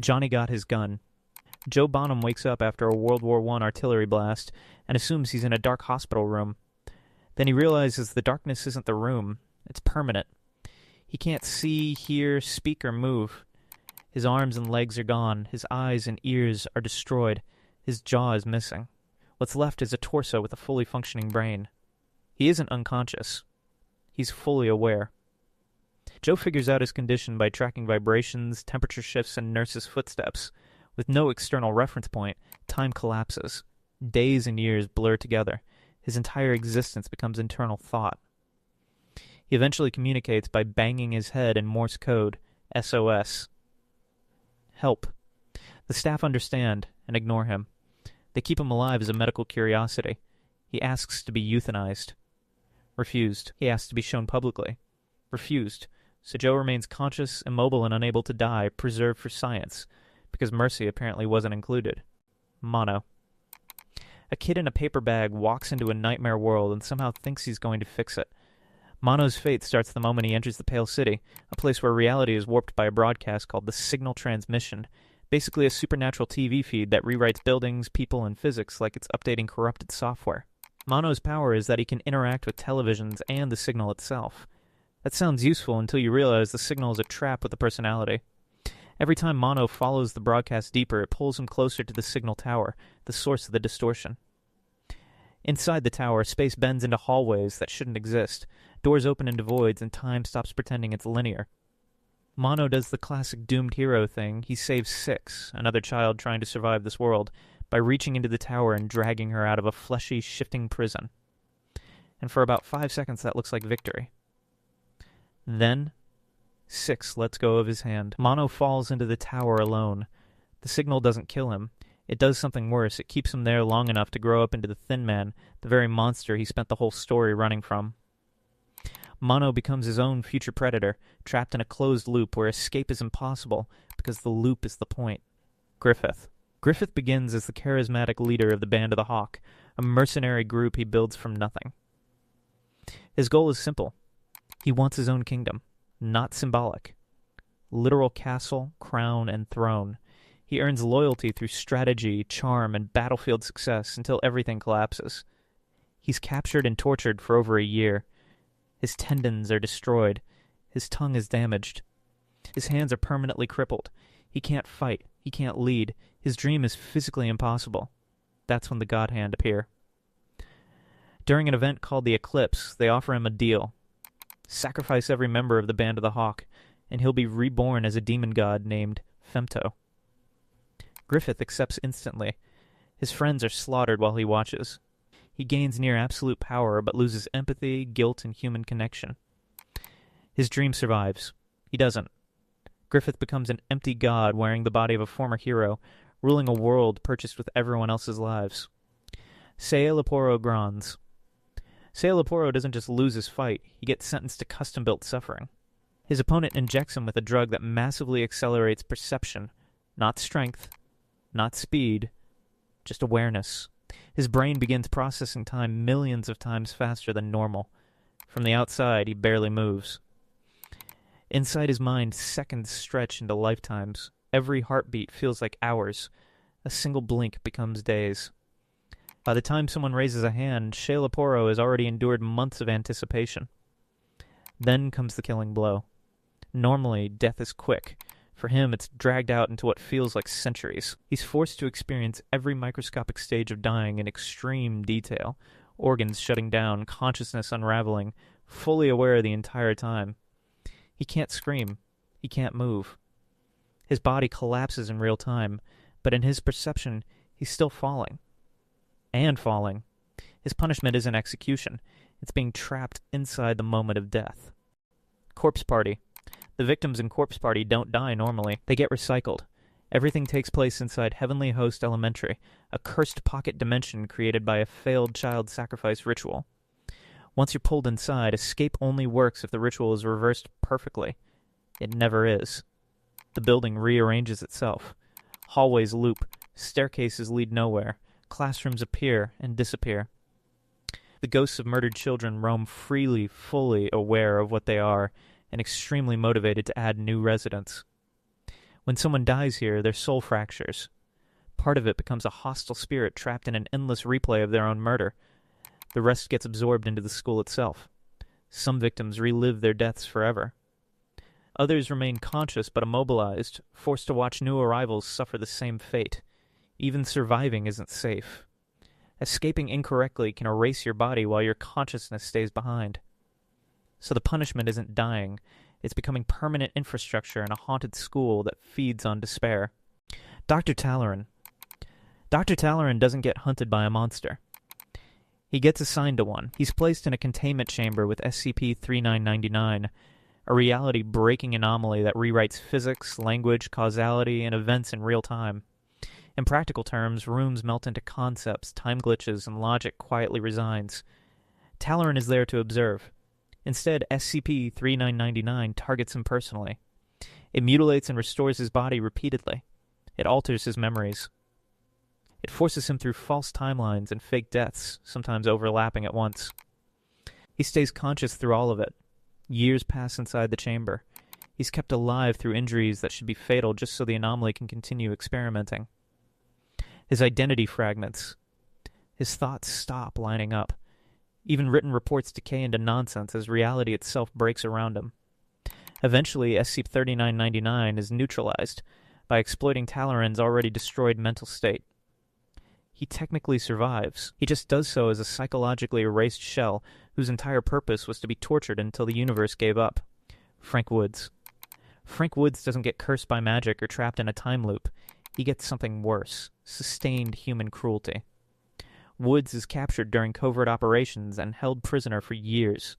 Johnny got his gun. Joe Bonham wakes up after a World War I artillery blast and assumes he's in a dark hospital room. Then he realizes the darkness isn't the room. It's permanent. He can't see, hear, speak, or move. His arms and legs are gone. His eyes and ears are destroyed. His jaw is missing. What's left is a torso with a fully functioning brain. He isn't unconscious. He's fully aware. Joe figures out his condition by tracking vibrations, temperature shifts, and nurses' footsteps. With no external reference point, time collapses. Days and years blur together. His entire existence becomes internal thought. He eventually communicates by banging his head in Morse code, SOS. Help. The staff understand and ignore him. They keep him alive as a medical curiosity. He asks to be euthanized. Refused. He asks to be shown publicly. Refused. So Joe remains conscious, immobile, and unable to die, preserved for science, because mercy apparently wasn't included. Mono. A kid in a paper bag walks into a nightmare world and somehow thinks he's going to fix it. Mono's fate starts the moment he enters the Pale City, a place where reality is warped by a broadcast called the Signal Transmission, basically a supernatural TV feed that rewrites buildings, people, and physics like it's updating corrupted software. Mono's power is that he can interact with televisions and the signal itself. That sounds useful until you realize the signal is a trap with a personality. Every time Mono follows the broadcast deeper, it pulls him closer to the signal tower, the source of the distortion. Inside the tower, space bends into hallways that shouldn't exist. Doors open into voids, and time stops pretending it's linear. Mono does the classic doomed hero thing. He saves Six, another child trying to survive this world, by reaching into the tower and dragging her out of a fleshy, shifting prison. And for about 5 seconds, that looks like victory. Then, Six lets go of his hand. Mono falls into the tower alone. The signal doesn't kill him. It does something worse. It keeps him there long enough to grow up into the Thin Man, the very monster he spent the whole story running from. Mono becomes his own future predator, trapped in a closed loop where escape is impossible because the loop is the point. Griffith. Griffith begins as the charismatic leader of the Band of the Hawk, a mercenary group he builds from nothing. His goal is simple. He wants his own kingdom, not symbolic. Literal castle, crown, and throne. He earns loyalty through strategy, charm, and battlefield success until everything collapses. He's captured and tortured for over a year. His tendons are destroyed. His tongue is damaged. His hands are permanently crippled. He can't fight. He can't lead. His dream is physically impossible. That's when the God Hand appear. During an event called the Eclipse, they offer him a deal. Sacrifice every member of the Band of the Hawk, and he'll be reborn as a demon god named Femto. Griffith accepts instantly. His friends are slaughtered while he watches. He gains near absolute power, but loses empathy, guilt, and human connection. His dream survives. He doesn't. Griffith becomes an empty god wearing the body of a former hero, ruling a world purchased with everyone else's lives. Sealaporo Grans. Sealaporo doesn't just lose his fight, he gets sentenced to custom-built suffering. His opponent injects him with a drug that massively accelerates perception, not strength, not speed, just awareness. His brain begins processing time millions of times faster than normal. From the outside, he barely moves. Inside his mind, seconds stretch into lifetimes. Every heartbeat feels like hours. A single blink becomes days. By the time someone raises a hand, Sealaporo has already endured months of anticipation. Then comes the killing blow. Normally, death is quick. For him, it's dragged out into what feels like centuries. He's forced to experience every microscopic stage of dying in extreme detail. Organs shutting down, consciousness unraveling, fully aware the entire time. He can't scream. He can't move. His body collapses in real time, but in his perception, he's still falling. And falling. His punishment isn't execution. It's being trapped inside the moment of death. Corpse Party. The victims in Corpse Party don't die normally. They get recycled. Everything takes place inside Heavenly Host Elementary, a cursed pocket dimension created by a failed child sacrifice ritual. Once you're pulled inside, escape only works if the ritual is reversed perfectly. It never is. The building rearranges itself. Hallways loop. Staircases lead nowhere. Classrooms appear and disappear. The ghosts of murdered children roam freely, fully aware of what they are, and extremely motivated to add new residents. When someone dies here, their soul fractures. Part of it becomes a hostile spirit trapped in an endless replay of their own murder. The rest gets absorbed into the school itself. Some victims relive their deaths forever. Others remain conscious but immobilized, forced to watch new arrivals suffer the same fate. Even surviving isn't safe. Escaping incorrectly can erase your body while your consciousness stays behind. So the punishment isn't dying, it's becoming permanent infrastructure in a haunted school that feeds on despair. Dr. Talaran. Dr. Talaran doesn't get hunted by a monster. He gets assigned to one. He's placed in a containment chamber with SCP-3999, a reality-breaking anomaly that rewrites physics, language, causality, and events in real time. In practical terms, rooms melt into concepts, time glitches, and logic quietly resigns. Talaran is there to observe. Instead, SCP-3999 targets him personally. It mutilates and restores his body repeatedly. It alters his memories. It forces him through false timelines and fake deaths, sometimes overlapping at once. He stays conscious through all of it. Years pass inside the chamber. He's kept alive through injuries that should be fatal just so the anomaly can continue experimenting. His identity fragments. His thoughts stop lining up. Even written reports decay into nonsense as reality itself breaks around him. Eventually, SCP-3999 is neutralized by exploiting Talaran's already destroyed mental state. He technically survives. He just does so as a psychologically erased shell whose entire purpose was to be tortured until the universe gave up. Frank Woods. Frank Woods doesn't get cursed by magic or trapped in a time loop. He gets something worse: sustained human cruelty. Woods is captured during covert operations and held prisoner for years.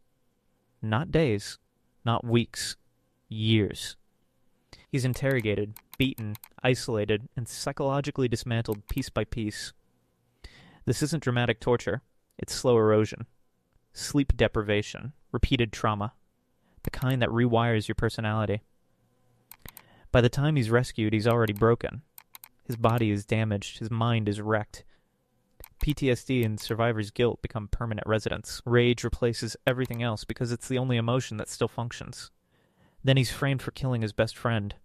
Not days, not weeks, years. He's interrogated, beaten, isolated, and psychologically dismantled piece by piece. This isn't dramatic torture, it's slow erosion. Sleep deprivation, repeated trauma. The kind that rewires your personality. By the time he's rescued, he's already broken. His body is damaged, his mind is wrecked. PTSD and survivor's guilt become permanent residents. Rage replaces everything else because it's the only emotion that still functions. Then he's framed for killing his best friend.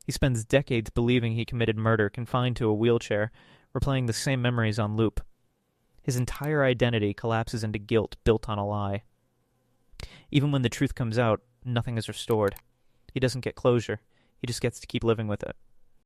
He spends decades believing he committed murder, confined to a wheelchair, replaying the same memories on loop. His entire identity collapses into guilt built on a lie. Even when the truth comes out, nothing is restored. He doesn't get closure. He just gets to keep living with it.